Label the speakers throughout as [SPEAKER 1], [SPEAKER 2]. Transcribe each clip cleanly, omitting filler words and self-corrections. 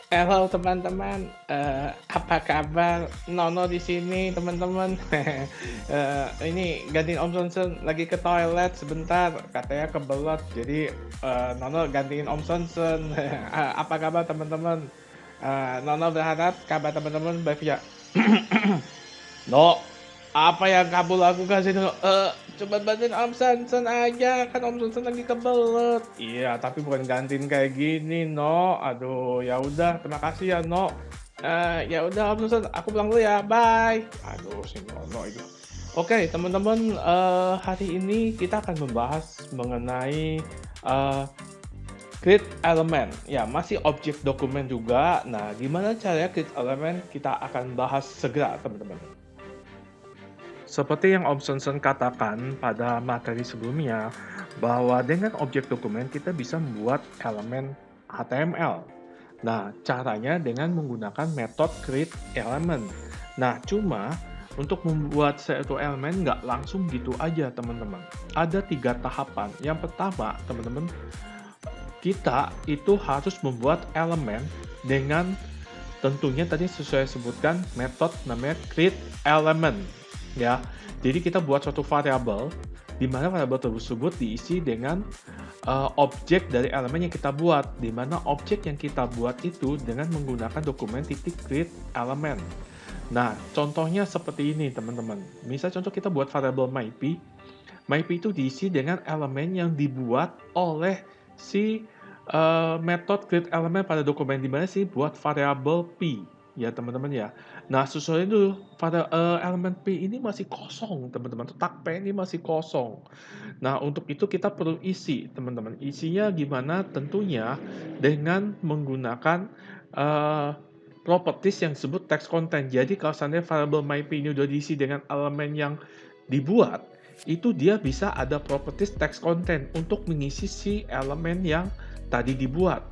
[SPEAKER 1] Halo teman-teman, apa kabar? Nono di sini teman-teman. Ini gantiin Om Sonsen lagi ke toilet sebentar, katanya kebelet. Jadi Nono gantiin Om Sonsen. Apa kabar teman-teman? Nono berharap kabar teman-teman baik ya. No, apa yang kamu lakukan sih, No? Coba bantuin Om Sansan aja, kan Om Sansan lagi kebelet. Iya, tapi bukan gantiin kayak gini, No. Aduh, ya udah, terima kasih ya, No. Ya udah Om Sansan, aku pulang dulu ya, bye. Aduh, si Nono itu. Oke, teman-teman, hari ini kita akan membahas mengenai create element. Ya, masih objek dokumen juga. Nah, gimana caranya create element? Kita akan bahas segera, teman-teman. Seperti yang Om Sonson katakan pada materi sebelumnya, bahwa dengan objek dokumen kita bisa membuat elemen HTML. Nah, caranya dengan menggunakan metode create element. Nah, cuma untuk membuat suatu elemen nggak langsung gitu aja, teman-teman. Ada 3 tahapan. Yang pertama, teman-teman, kita itu harus membuat elemen dengan tentunya tadi sesuai sebutkan metode namanya create element ya. Jadi kita buat suatu variabel di mana variabel tersebut diisi dengan objek dari elemen yang kita buat, di mana objek yang kita buat itu dengan menggunakan dokumen titik create element. Nah, contohnya seperti ini teman-teman. Misal contoh kita buat variabel myp. Myp itu diisi dengan elemen yang dibuat oleh si metode create element pada dokumen di mana sih buat variabel p ya teman-teman ya. Nah sesuai dulu pada elemen p ini masih kosong teman-teman, letak p ini masih kosong. Nah untuk itu kita perlu isi teman-teman. Isinya gimana? Tentunya dengan menggunakan properties yang disebut text content. Jadi kalau seandainya variabel myp ini udah diisi dengan elemen yang dibuat, itu dia bisa ada properties text content untuk mengisi si elemen yang tadi dibuat.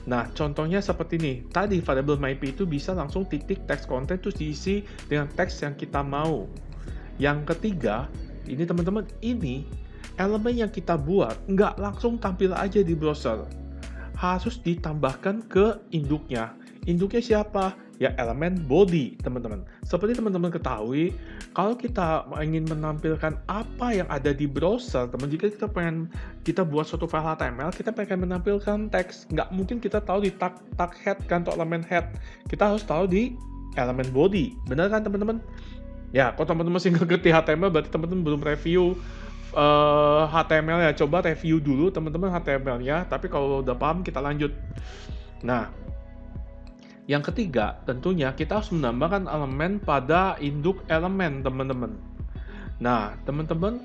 [SPEAKER 1] Nah, contohnya seperti ini. Tadi variabel myp itu bisa langsung titik text content terus diisi dengan teks yang kita mau. Yang ketiga, ini teman-teman, ini elemen yang kita buat nggak langsung tampil aja di browser. Harus ditambahkan ke induknya. Induknya siapa? Ya elemen body, teman-teman. Seperti teman-teman ketahui, kalau kita ingin menampilkan apa yang ada di browser, teman, jika kita buat suatu file HTML, kita pengen menampilkan teks. Nggak mungkin kita tahu di tag head kan, atau elemen head. Kita harus tahu di elemen body. Benar kan, teman-teman? Ya, kalau teman-teman masih nggak ngerti HTML, berarti teman-teman belum review HTML ya. Coba review dulu teman-teman HTML-nya, tapi kalau udah paham kita lanjut. Nah, yang ketiga, tentunya kita harus menambahkan elemen pada induk elemen, teman-teman. Nah, teman-teman,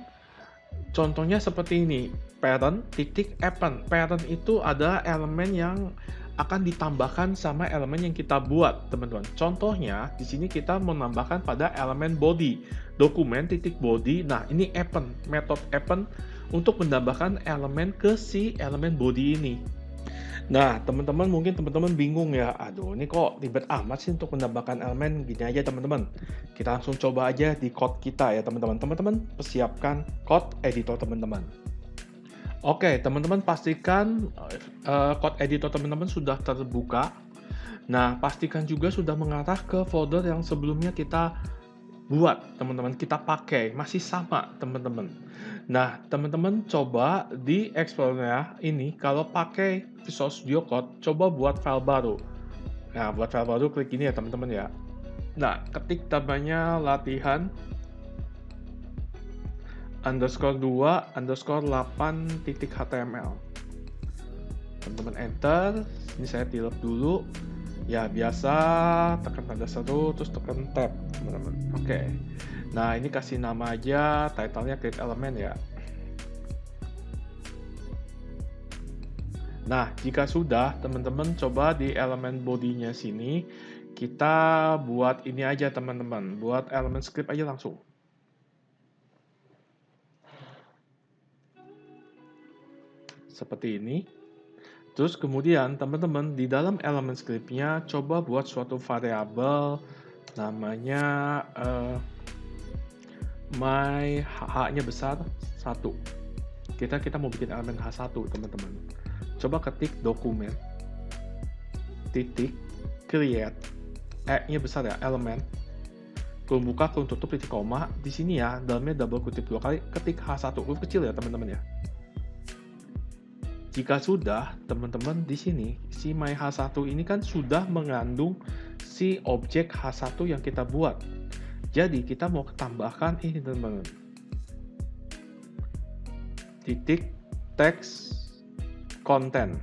[SPEAKER 1] contohnya seperti ini. Parent titik append. Parent itu adalah elemen yang akan ditambahkan sama elemen yang kita buat, teman-teman. Contohnya, di sini kita menambahkan pada elemen body. Dokumen titik body. Nah, ini append. Metode append untuk menambahkan elemen ke si elemen body ini. Nah, teman-teman mungkin teman-teman bingung ya, aduh ini kok ribet amat sih untuk menambahkan elemen. Gini aja teman-teman, kita langsung coba aja di code kita ya teman-teman. Teman-teman persiapkan code editor teman-teman. Oke, teman-teman pastikan code editor teman-teman sudah terbuka. Nah, pastikan juga sudah mengarah ke folder yang sebelumnya kita buat, teman-teman, kita pakai, masih sama, teman-teman. Nah, teman-teman coba di Explorer ini, kalau pakai Visual Studio Code, coba buat file baru. Nah, buat file baru, klik ini ya, teman-teman ya. Nah, ketik namanya latihan underscore 2 underscore 8.html. Teman-teman enter, ini saya tilep dulu. Ya biasa, tekan tanda seru terus tekan tab, teman-teman. Oke. Nah ini kasih nama aja, title-nya create element ya. Nah jika sudah, teman-teman coba di elemen body-nya sini kita buat ini aja, teman-teman. Buat elemen script aja langsung. Seperti ini. Terus kemudian teman-teman di dalam elemen script-nya coba buat suatu variabel namanya my h-nya besar 1. Kita mau bikin elemen h1 teman-teman. Coba ketik dokumen titik, create, E-nya besar ya, elemen, kurung buka, kurung tutup, titik koma, di sini ya, dalamnya double kutip 2 kali, ketik H1, huruf kecil ya teman-teman ya. Jika sudah, teman-teman di sini, si my H1 ini kan sudah mengandung si objek H1 yang kita buat. Jadi, kita mau tambahkan ini teman-teman. Titik, text, content.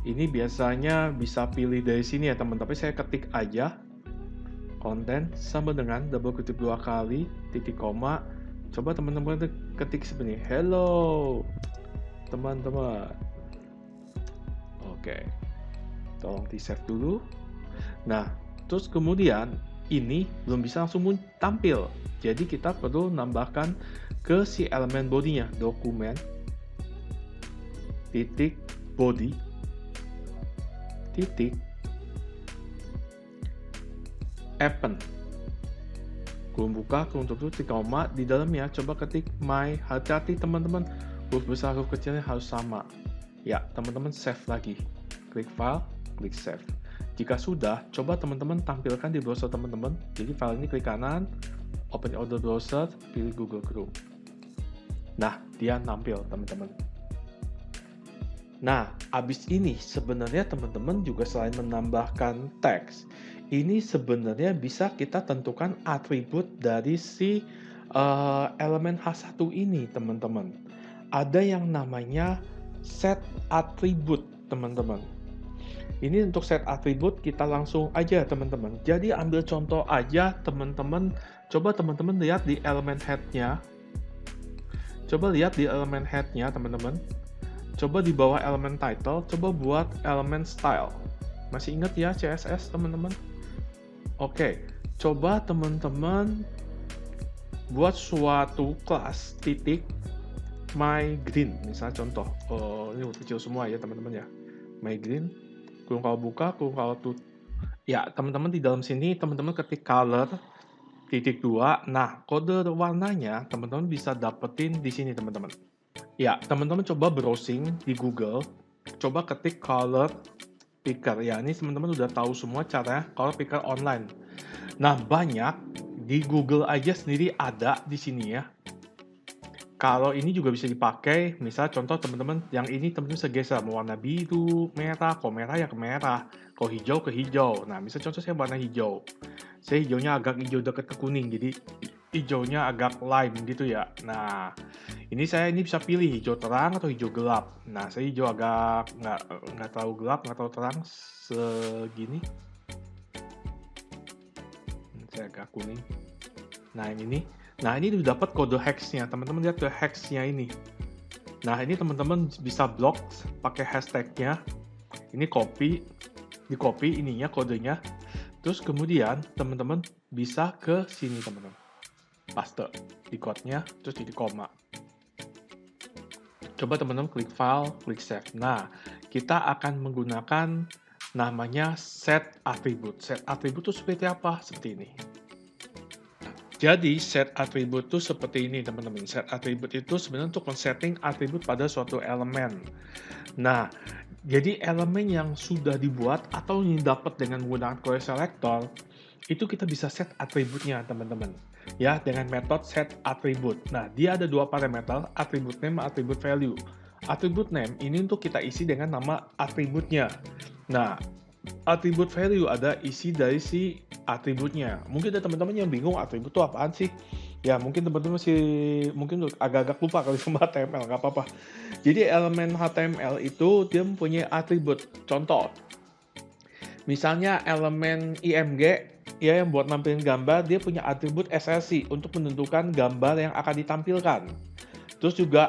[SPEAKER 1] Ini biasanya bisa pilih dari sini ya teman, tapi saya ketik aja. Konten sama dengan double kutip 2 kali, titik koma. Coba teman-teman ketik seperti ini. Hello, teman-teman. Oke, tolong di save dulu. Nah, terus kemudian ini belum bisa langsung tampil, jadi kita perlu nambahkan ke si elemen bodinya, dokumen titik body titik append, kurung buka, kurung tutup, titik koma, di dalamnya coba ketik my. Hati-hati teman-teman, huruf besar huruf kecilnya harus sama ya. Teman-teman save lagi, klik file, klik save. Jika sudah, coba teman-teman tampilkan di browser teman-teman. Jadi file ini klik kanan, open other browser, pilih Google Chrome. Nah, dia nampil teman-teman. Nah, abis ini sebenarnya teman-teman juga selain menambahkan teks, ini sebenarnya bisa kita tentukan atribut dari si elemen H1 ini teman-teman. Ada yang namanya set atribut teman-teman. Ini untuk set atribut kita langsung aja teman-teman. Jadi ambil contoh aja teman-teman. Coba teman-teman lihat di elemen head-nya. Coba lihat di elemen head-nya teman-teman. Coba di bawah elemen title, coba buat elemen style. Masih ingat ya CSS teman-teman? Oke, coba teman-teman buat suatu kelas titik my green. Misalnya contoh, ini kecil semua ya teman-teman ya. My green. Kurung kalau buka, kurung kalau tutup. Ya, teman-teman di dalam sini, teman-teman ketik color, titik 2. Nah, kode warnanya, teman-teman bisa dapetin di sini, teman-teman. Ya, teman-teman coba browsing di Google, coba ketik color picker. Ya, ini teman-teman udah tahu semua caranya color picker online. Nah, banyak, di Google aja sendiri ada di sini ya. Kalau ini juga bisa dipakai, misal contoh teman-teman, yang ini teman-teman bisa geser, mau warna biru, merah, kalau merah ya ke merah, kalau hijau ke hijau. Nah, misal contoh saya warna hijau. Saya hijaunya agak hijau dekat ke kuning, jadi hijaunya agak lime gitu ya. Nah, ini saya bisa pilih hijau terang atau hijau gelap. Nah, saya hijau agak nggak terlalu gelap, nggak terlalu terang, segini. Saya agak kuning. Nah, yang ini. Nah, ini udah dapat kode hex-nya. Teman-teman lihat kode hex-nya ini. Nah, ini teman-teman bisa blok pakai hashtag-nya. Ini di copy ininya kodenya. Terus kemudian teman-teman bisa ke sini teman-teman. Paste di code-nya, terus di koma. Coba teman-teman klik file, klik save. Nah, kita akan menggunakan namanya set attribute. Set attribute itu seperti apa? Seperti ini. Jadi, set atribut itu seperti ini, teman-teman. Set atribut itu sebenarnya untuk men-setting atribut pada suatu elemen. Nah, jadi elemen yang sudah dibuat atau yang dapat dengan menggunakan query selector, itu kita bisa set atributnya, teman-teman. Ya, dengan metode set atribut. Nah, dia ada dua parameter, attribute name, attribute value. Attribute name ini untuk kita isi dengan nama atributnya. Nah, attribute value ada isi dari si atributnya. Mungkin ada teman-teman yang bingung atribut itu apaan sih? Ya mungkin teman-teman masih mungkin agak-agak lupa kali sama HTML, nggak apa-apa. Jadi elemen HTML itu dia mempunyai atribut. Contoh, misalnya elemen IMG ya yang buat nampilin gambar, dia punya atribut SRC untuk menentukan gambar yang akan ditampilkan. Terus juga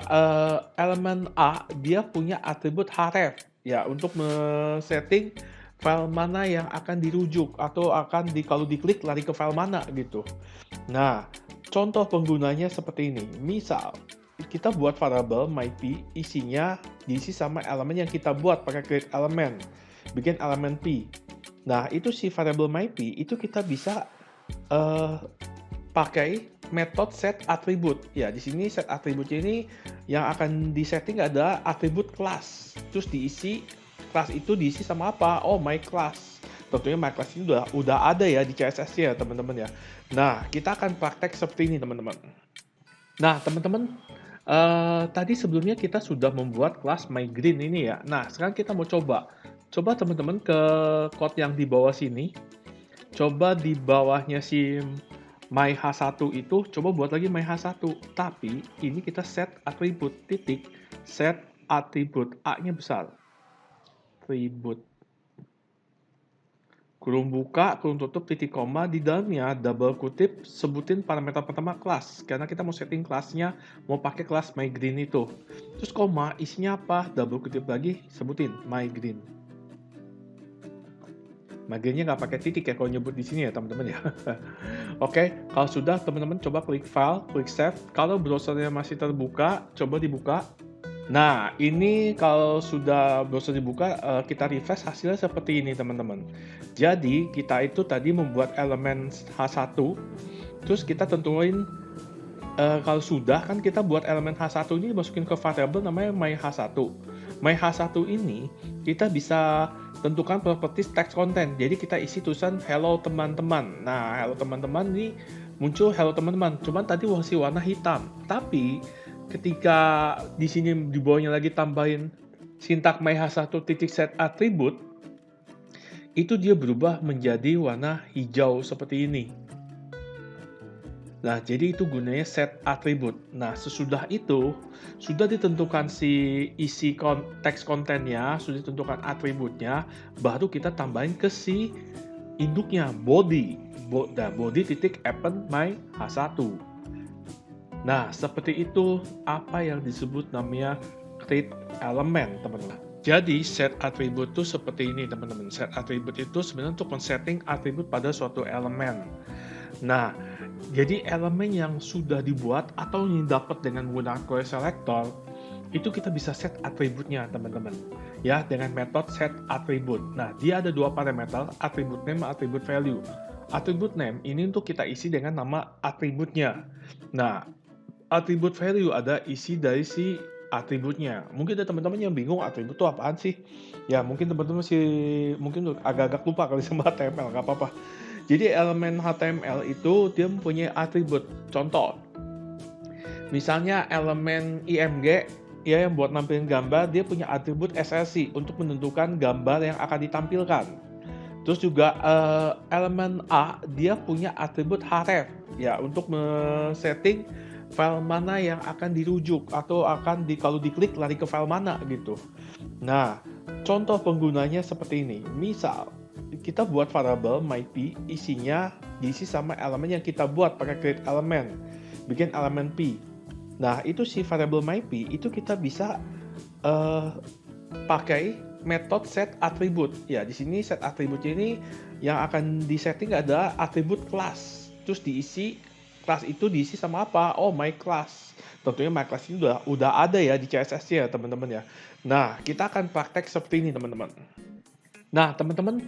[SPEAKER 1] elemen A dia punya atribut href ya untuk setting file mana yang akan dirujuk atau kalau diklik lari ke file mana gitu. Nah, contoh penggunanya seperti ini. Misal, kita buat variable myP, isinya diisi sama elemen yang kita buat pakai create element. Bikin elemen P. Nah, itu si variable myP, itu kita bisa pakai metode set attribute. Ya, di sini set attribute ini yang akan disetting ada atribut kelas. Terus diisi kelas itu diisi sama apa? Oh, my class. Tentunya my class ini udah ada ya di CSS ya teman-teman ya. Nah, kita akan praktek seperti ini teman-teman. Nah, teman-teman, tadi sebelumnya kita sudah membuat kelas myGreen ini ya. Nah, sekarang kita mau coba. Coba teman-teman ke code yang di bawah sini. Coba di bawahnya si myH1 itu, coba buat lagi myH1. Tapi, ini kita set atribut, titik, set atribut, A-nya besar. Atribut. Kurung buka, kurung tutup, titik koma, di dalamnya double kutip, sebutin parameter pertama kelas. Karena kita mau setting kelasnya, mau pakai kelas myGreen itu. Terus koma, isinya apa? Double kutip lagi, sebutin myGreen. MyGreen-nya nggak pakai titik ya kalau nyebut di sini ya teman-teman ya. Oke, kalau sudah teman-teman coba klik file, klik save. Kalau browsernya masih terbuka, coba dibuka. Nah, ini kalau sudah browser dibuka, kita refresh hasilnya seperti ini, teman-teman. Jadi, kita itu tadi membuat elemen H1, terus kita tentuin, kalau sudah, kan kita buat elemen H1 ini masukin ke variabel namanya myH1. MyH1 ini, kita bisa tentukan properties text content. Jadi, kita isi tulisan hello teman-teman. Nah, hello teman-teman ini muncul hello teman-teman, cuman tadi masih warna hitam. Tapi, ketika di sini di bawahnya lagi tambahin sintak myH1 titik set atribut, itu dia berubah menjadi warna hijau seperti ini. Nah, jadi itu gunanya set atribut. Nah, sesudah itu, sudah ditentukan si isi teks kontennya, sudah ditentukan atributnya, baru kita tambahin ke si induknya, body. Body titik append myH1. Nah, seperti itu apa yang disebut namanya create element, teman-teman. Jadi, set atribut itu seperti ini, teman-teman. Set atribut itu sebenarnya untuk men-setting atribut pada suatu elemen. Nah, jadi elemen yang sudah dibuat atau yang dapat dengan menggunakan query selector, itu kita bisa set atributnya, teman-teman. Ya, dengan metode set atribut. Nah, dia ada dua parameter, atribut name, atribut value. Atribut name ini untuk kita isi dengan nama atributnya. Nah, atribut value ada isi dari si atributnya. Mungkin ada teman-teman yang bingung atribut itu apaan sih? Ya mungkin teman-teman mungkin agak-agak lupa kali sama HTML, nggak apa-apa. Jadi elemen HTML itu dia mempunyai atribut. Contoh, misalnya elemen IMG ya yang buat nampilin gambar, dia punya atribut SRC untuk menentukan gambar yang akan ditampilkan. Terus juga elemen A dia punya atribut href ya untuk setting file mana yang akan dirujuk atau kalau diklik lari ke file mana gitu. Nah, contoh penggunanya seperti ini. Misal kita buat variabel myP, isinya diisi sama elemen yang kita buat pakai create element, bikin elemen p. Nah, itu si variabel myP itu kita bisa pakai metode set atribut. Ya, di sini set atributnya ini yang akan disetting adalah atribut kelas. Terus diisi kelas itu diisi sama apa? Oh, my class. Tentunya my class ini udah ada ya di CSS ya, teman-teman ya. Nah, kita akan praktek seperti ini, teman-teman. Nah, teman-teman,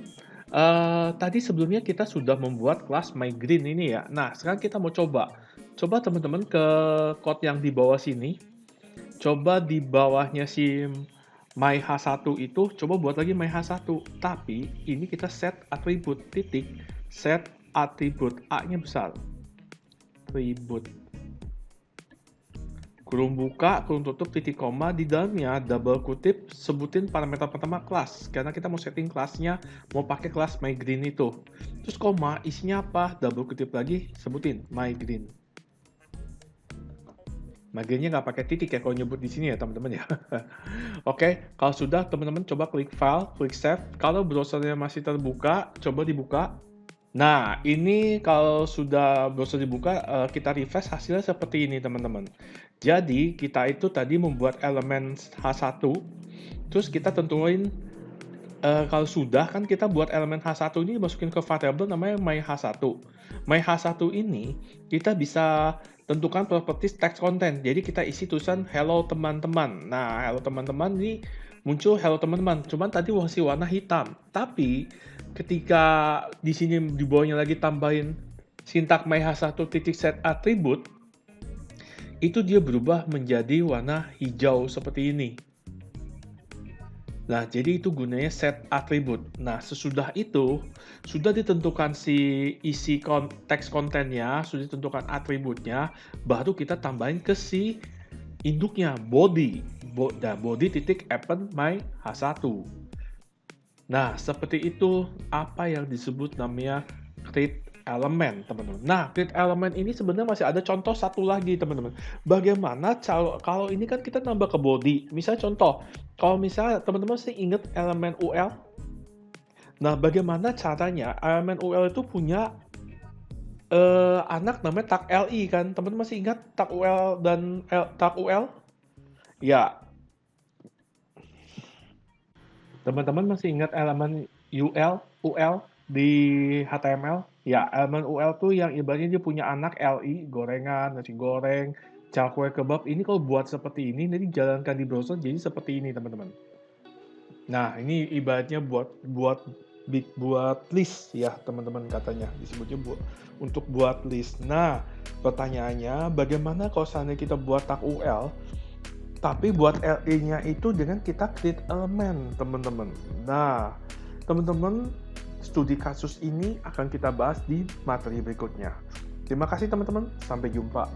[SPEAKER 1] tadi sebelumnya kita sudah membuat kelas myGreen ini ya. Nah, sekarang kita mau coba. Coba teman-teman ke code yang di bawah sini. Coba di bawahnya si myH1 itu, coba buat lagi myH1. Tapi, ini kita set atribut, titik, set atribut, A-nya besar. Atribut. Kurung buka, kurung tutup, titik koma, di dalamnya double kutip, sebutin parameter pertama kelas. Karena kita mau setting kelasnya, mau pakai kelas myGreen itu. Terus koma, isinya apa? Double kutip lagi, sebutin myGreen. MyGreen-nya nggak pakai titik ya kalau nyebut di sini ya teman-teman ya. Oke, kalau sudah teman-teman coba klik file, klik save. Kalau browsernya masih terbuka, coba dibuka. Nah, ini kalau sudah browser dibuka, kita refresh hasilnya seperti ini, teman-teman. Jadi, kita itu tadi membuat elemen H1, terus kita tentuin, kalau sudah, kan kita buat elemen H1 ini masukin ke variabel namanya myH1. MyH1 ini, kita bisa tentukan properties text content. Jadi, kita isi tulisan hello teman-teman. Nah, hello teman-teman ini muncul hello teman-teman, cuman tadi masih warna hitam. Tapi ketika di sini di bawahnya lagi tambahin sintak myH1 titik set atribut, itu dia berubah menjadi warna hijau seperti ini. Nah, jadi itu gunanya set atribut. Nah, sesudah itu, sudah ditentukan si isi teks kontennya, sudah ditentukan atributnya, baru kita tambahin ke si induknya, body. Body titik append my H1. Nah, seperti itu apa yang disebut namanya create element, teman-teman. Nah, create element ini sebenarnya masih ada contoh satu lagi, teman-teman. Bagaimana kalau ini kan kita nambah ke body. Misalnya contoh, kalau misalnya teman-teman masih ingat elemen UL. Nah, bagaimana caranya elemen UL itu punya anak namanya tag LI kan? Teman-teman masih ingat tag UL dan tag UL? Ya, teman-teman masih ingat elemen UL di HTML? Ya, elemen UL tuh yang ibaratnya dia punya anak LI, gorengan, nasi goreng, cakwe kebab. Ini kalau buat seperti ini, nanti jalankan di browser jadi seperti ini, teman-teman. Nah, ini ibaratnya buat list ya, teman-teman katanya. Disebutnya buat list. Nah, pertanyaannya, bagaimana kalau seandainya kita buat tag UL, tapi buat LE-nya itu dengan kita create elemen, teman-teman. Nah, teman-teman, studi kasus ini akan kita bahas di materi berikutnya. Terima kasih, teman-teman. Sampai jumpa.